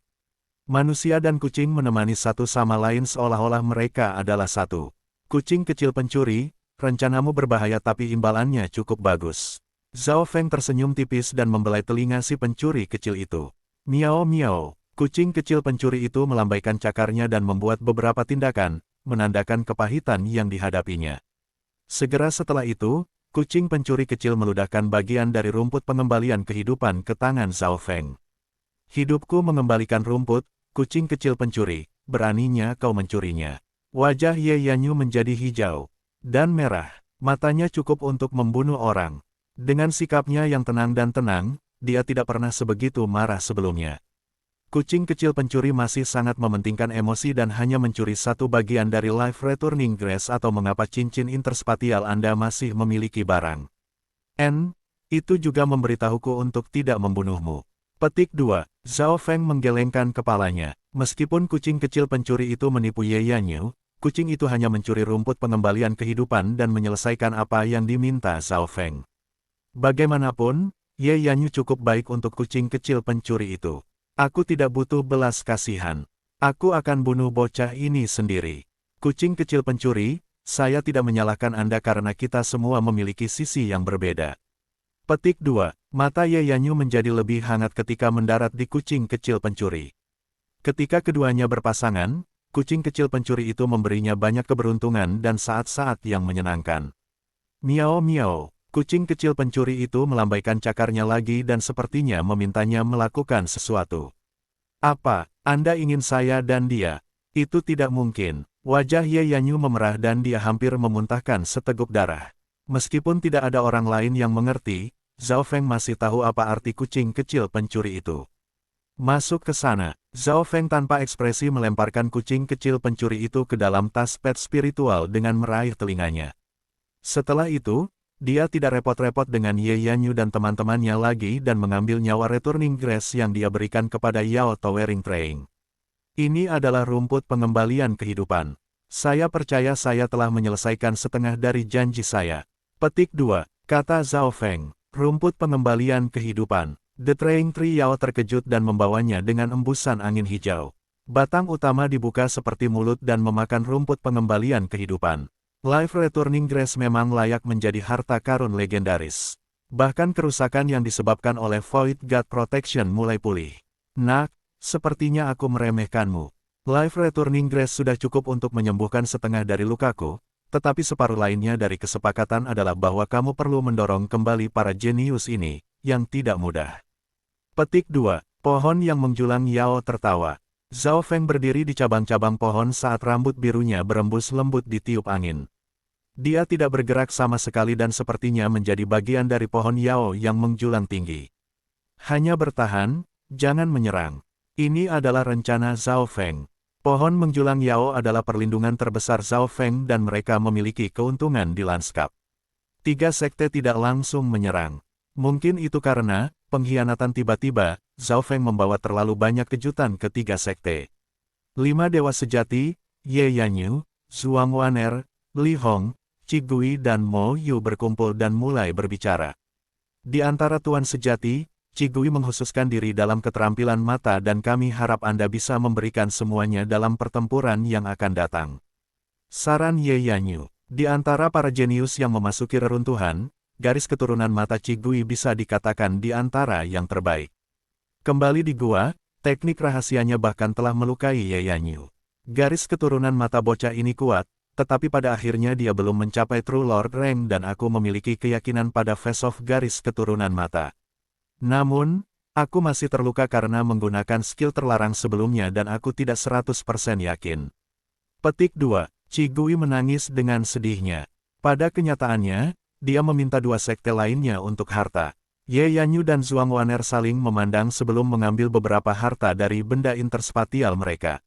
Manusia dan kucing menemani satu sama lain seolah-olah mereka adalah satu. Kucing kecil pencuri, rencanamu berbahaya tapi imbalannya cukup bagus. Zhao Feng tersenyum tipis dan membelai telinga si pencuri kecil itu. Miao miao, kucing kecil pencuri itu melambaikan cakarnya dan membuat beberapa tindakan, menandakan kepahitan yang dihadapinya. Segera setelah itu, kucing pencuri kecil meludahkan bagian dari rumput pengembalian kehidupan ke tangan Zhao Feng. Hidupku mengembalikan rumput, kucing kecil pencuri, beraninya kau mencurinya. Wajah Ye Yanyu menjadi hijau dan merah, matanya cukup untuk membunuh orang. Dengan sikapnya yang tenang dan tenang, dia tidak pernah sebegitu marah sebelumnya. Kucing kecil pencuri masih sangat mementingkan emosi dan hanya mencuri satu bagian dari Life Returning Grace atau mengapa cincin interspatial Anda masih memiliki barang. Itu juga memberitahuku untuk tidak membunuhmu. Petik 2. Zhao Feng menggelengkan kepalanya. Meskipun kucing kecil pencuri itu menipu Ye Yanyu, kucing itu hanya mencuri rumput pengembalian kehidupan dan menyelesaikan apa yang diminta Zhao Feng. Bagaimanapun, Ye Yanyu cukup baik untuk kucing kecil pencuri itu. Aku tidak butuh belas kasihan. Aku akan bunuh bocah ini sendiri. Kucing kecil pencuri, saya tidak menyalahkan Anda karena kita semua memiliki sisi yang berbeda. Petik 2. Mata Ye Yanyu menjadi lebih hangat ketika mendarat di kucing kecil pencuri. Ketika keduanya berpasangan, kucing kecil pencuri itu memberinya banyak keberuntungan dan saat-saat yang menyenangkan. Miao miao, kucing kecil pencuri itu melambaikan cakarnya lagi dan sepertinya memintanya melakukan sesuatu. Apa, Anda ingin saya dan dia? Itu tidak mungkin. Wajah Ye Yanyu memerah dan dia hampir memuntahkan seteguk darah. Meskipun tidak ada orang lain yang mengerti, Zhao Feng masih tahu apa arti kucing kecil pencuri itu. Masuk ke sana. Zhao Feng tanpa ekspresi melemparkan kucing kecil pencuri itu ke dalam tas pet spiritual dengan meraih telinganya. Setelah itu, dia tidak repot-repot dengan Ye Yanyu dan teman-temannya lagi dan mengambil nyawa Returning Grace yang dia berikan kepada Yao Towering Train. Ini adalah rumput pengembalian kehidupan. Saya percaya saya telah menyelesaikan setengah dari janji saya. Petik 2. Kata Zhao Feng. Rumput pengembalian kehidupan. The Train Tree Yao terkejut dan membawanya dengan embusan angin hijau. Batang utama dibuka seperti mulut dan memakan rumput pengembalian kehidupan. Life Returning Grace memang layak menjadi harta karun legendaris. Bahkan kerusakan yang disebabkan oleh Void God Protection mulai pulih. Nak, sepertinya aku meremehkanmu. Life Returning Grace sudah cukup untuk menyembuhkan setengah dari lukaku. Tetapi separuh lainnya dari kesepakatan adalah bahwa kamu perlu mendorong kembali para jenius ini, yang tidak mudah. Petik 2. Pohon yang menjulang Yao tertawa. Zhao Feng berdiri di cabang-cabang pohon saat rambut birunya berembus lembut ditiup angin. Dia tidak bergerak sama sekali dan sepertinya menjadi bagian dari pohon Yao yang menjulang tinggi. Hanya bertahan, jangan menyerang. Ini adalah rencana Zhao Feng. Pohon menjulang Yao adalah perlindungan terbesar Zhao Feng dan mereka memiliki keuntungan di lanskap. 3 sekte tidak langsung menyerang. Mungkin itu karena, pengkhianatan tiba-tiba, Zhao Feng membawa terlalu banyak kejutan ke 3 sekte. 5 dewa sejati, Ye Yanyu, Zhuang Waner, Li Hong, Qi Gui dan Mo Yu berkumpul dan mulai berbicara. Di antara tuan sejati, Qi Gui menghususkan diri dalam keterampilan mata dan kami harap Anda bisa memberikan semuanya dalam pertempuran yang akan datang. Saran Ye Yanyu. Di antara para jenius yang memasuki reruntuhan, garis keturunan mata Qigui bisa dikatakan di antara yang terbaik. Kembali di gua, teknik rahasianya bahkan telah melukai Ye Yanyu. Garis keturunan mata bocah ini kuat, tetapi pada akhirnya dia belum mencapai True Lord Rank dan aku memiliki keyakinan pada face of garis keturunan mata. Namun, aku masih terluka karena menggunakan skill terlarang sebelumnya dan aku tidak 100% yakin. Petik 2. Qigui menangis dengan sedihnya. Pada kenyataannya, dia meminta dua sekte lainnya untuk harta. Ye Yanyu dan Zhuang Waner saling memandang sebelum mengambil beberapa harta dari benda interspatial mereka.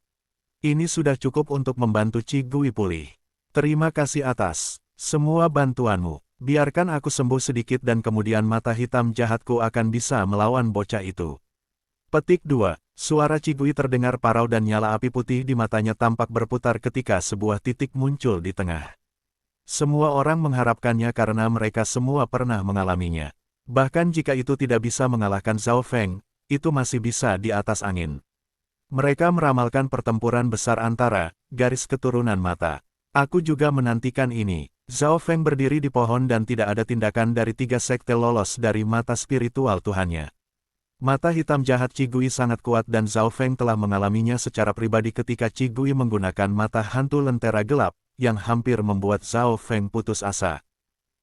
Ini sudah cukup untuk membantu Qigui pulih. Terima kasih atas semua bantuanmu. Biarkan aku sembuh sedikit dan kemudian mata hitam jahatku akan bisa melawan bocah itu. Petik 2. Suara Qigui terdengar parau dan nyala api putih di matanya tampak berputar ketika sebuah titik muncul di tengah. Semua orang mengharapkannya karena mereka semua pernah mengalaminya. Bahkan jika itu tidak bisa mengalahkan Zhao Feng, itu masih bisa di atas angin. Mereka meramalkan pertempuran besar antara garis keturunan mata. Aku juga menantikan ini. Zhao Feng berdiri di pohon dan tidak ada tindakan dari tiga sekte lolos dari mata spiritual Tuhannya. Mata hitam jahat Qigui sangat kuat dan Zhao Feng telah mengalaminya secara pribadi ketika Qigui menggunakan mata hantu lentera gelap, yang hampir membuat Zhao Feng putus asa.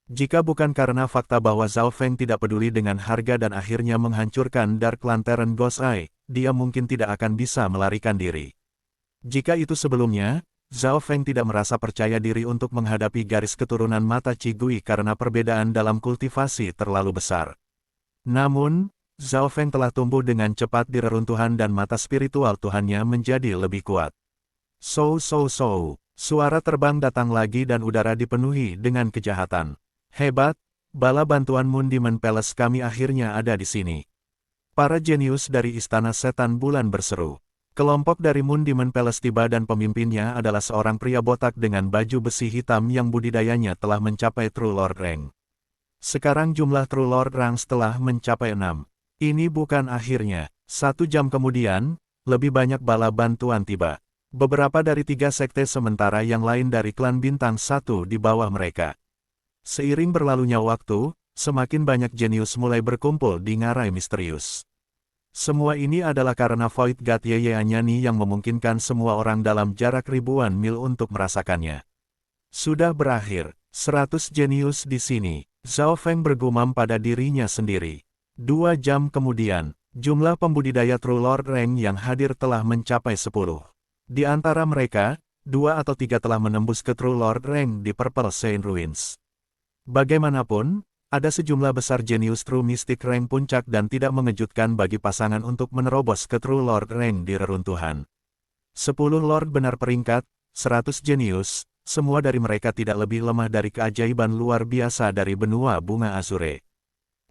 Jika bukan karena fakta bahwa Zhao Feng tidak peduli dengan harga dan akhirnya menghancurkan Dark Lantern Ghost Eye, dia mungkin tidak akan bisa melarikan diri. Jika itu sebelumnya, Zhao Feng tidak merasa percaya diri untuk menghadapi garis keturunan mata Qigui karena perbedaan dalam kultivasi terlalu besar. Namun, Zhao Feng telah tumbuh dengan cepat di reruntuhan dan mata spiritual Tuhannya menjadi lebih kuat. So. Suara terbang datang lagi dan udara dipenuhi dengan kejahatan. Hebat, bala bantuan Moon Demon Palace kami akhirnya ada di sini. Para jenius dari Istana Setan Bulan berseru. Kelompok dari Moon Demon Palace tiba dan pemimpinnya adalah seorang pria botak dengan baju besi hitam yang budidayanya telah mencapai True Lord Rank. Sekarang jumlah True Lord Rank telah mencapai 6. Ini bukan akhirnya. 1 jam kemudian, lebih banyak bala bantuan tiba. Beberapa dari 3 sekte sementara yang lain dari klan bintang 1 di bawah mereka. Seiring berlalunya waktu, semakin banyak jenius mulai berkumpul di ngarai misterius. Semua ini adalah karena Void God Ye Yanyu yang memungkinkan semua orang dalam jarak ribuan mil untuk merasakannya. Sudah berakhir, 100 jenius di sini, Zhao Feng bergumam pada dirinya sendiri. 2 jam kemudian, jumlah pembudidaya True Lord Rank yang hadir telah mencapai 10. Di antara mereka, 2 atau 3 telah menembus ke True Lord Rank di Purple Saint Ruins. Bagaimanapun, ada sejumlah besar jenius True Mystic Rank puncak dan tidak mengejutkan bagi pasangan untuk menerobos ke True Lord Rank di reruntuhan. 10 Lord benar peringkat, 100 jenius, semua dari mereka tidak lebih lemah dari keajaiban luar biasa dari benua bunga Azure.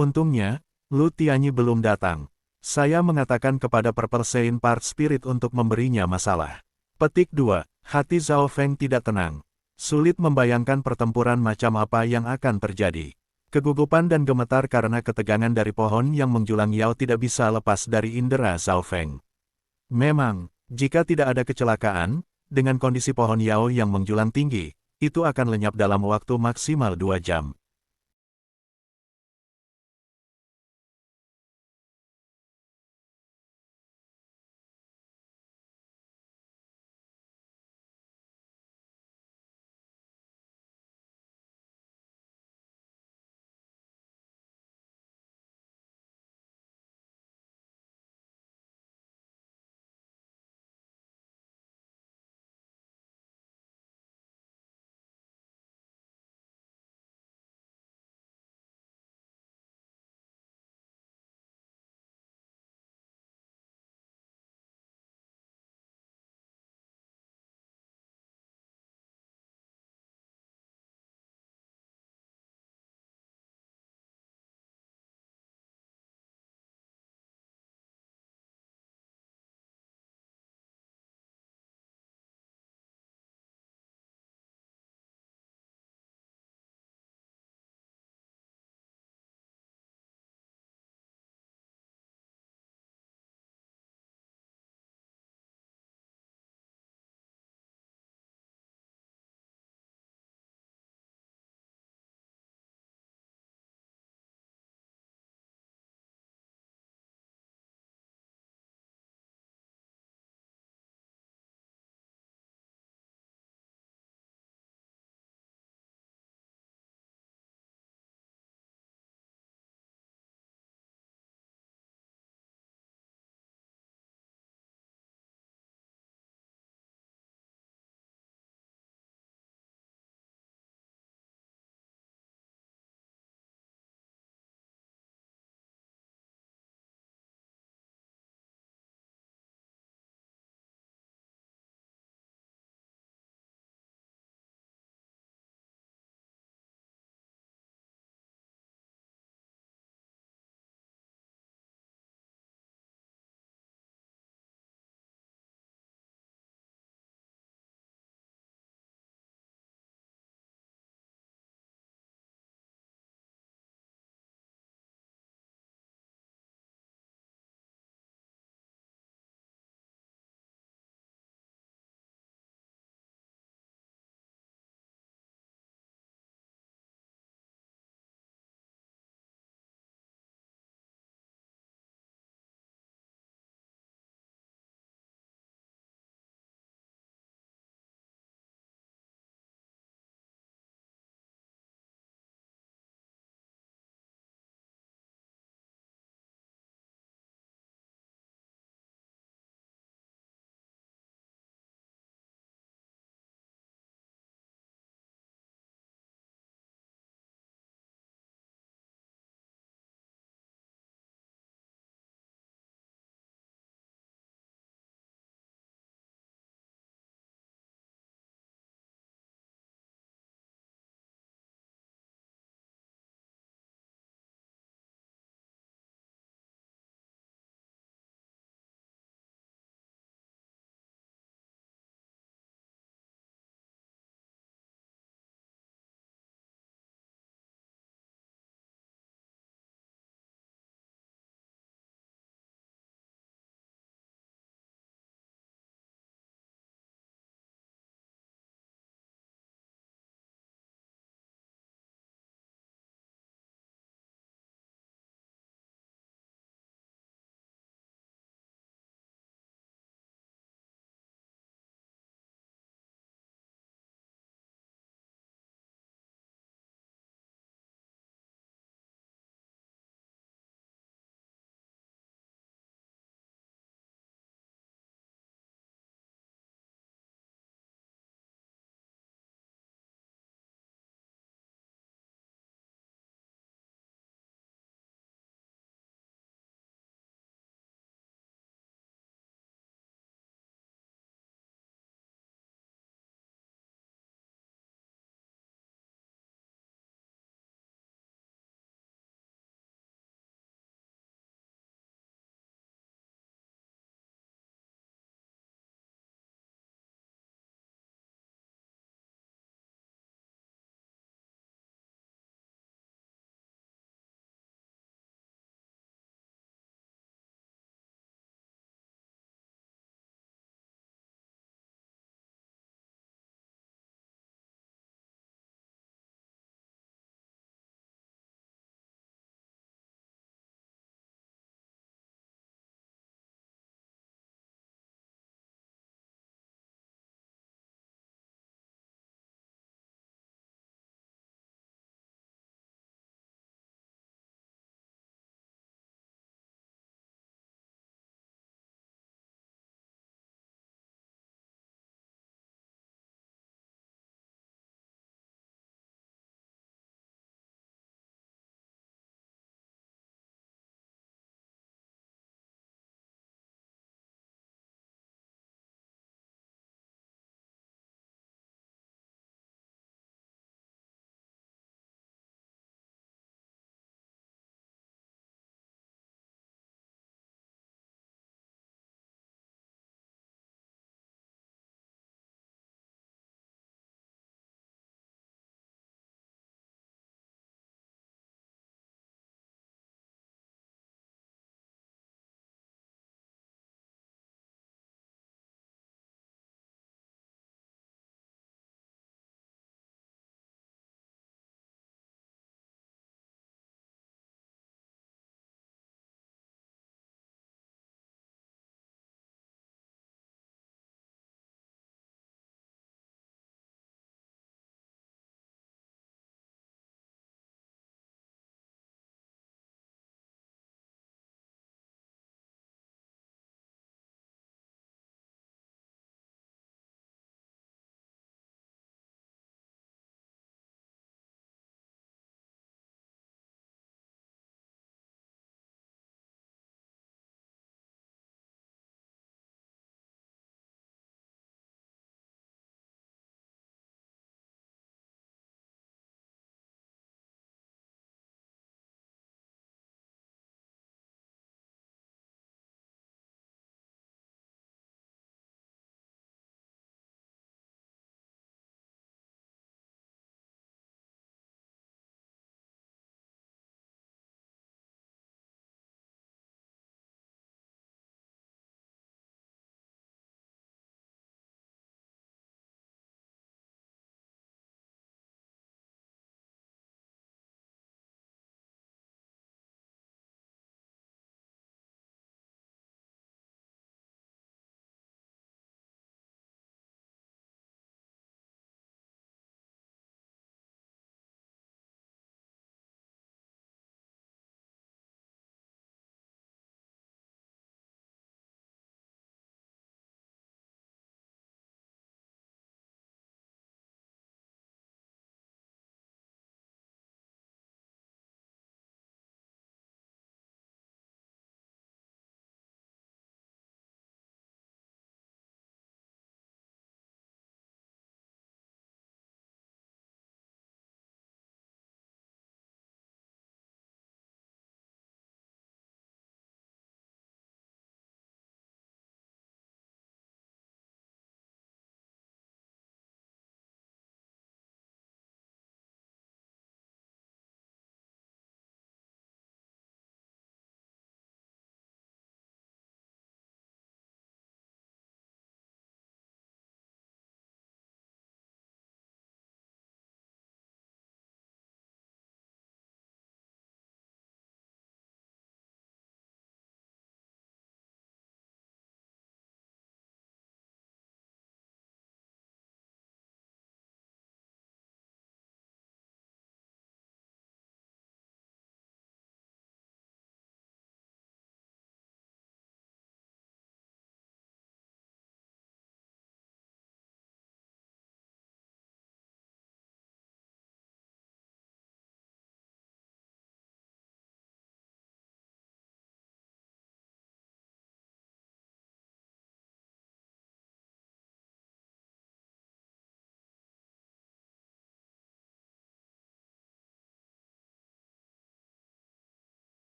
Untungnya, Lu Tianyi belum datang. Saya mengatakan kepada Purple Saint Part Spirit untuk memberinya masalah. Petik 2. Hati Zhao Feng tidak tenang. Sulit membayangkan pertempuran macam apa yang akan terjadi. Kegugupan dan gemetar karena ketegangan dari pohon yang menjulang Yao tidak bisa lepas dari indera Zhao Feng. Memang, jika tidak ada kecelakaan, dengan kondisi pohon Yao yang menjulang tinggi, itu akan lenyap dalam waktu maksimal 2 jam.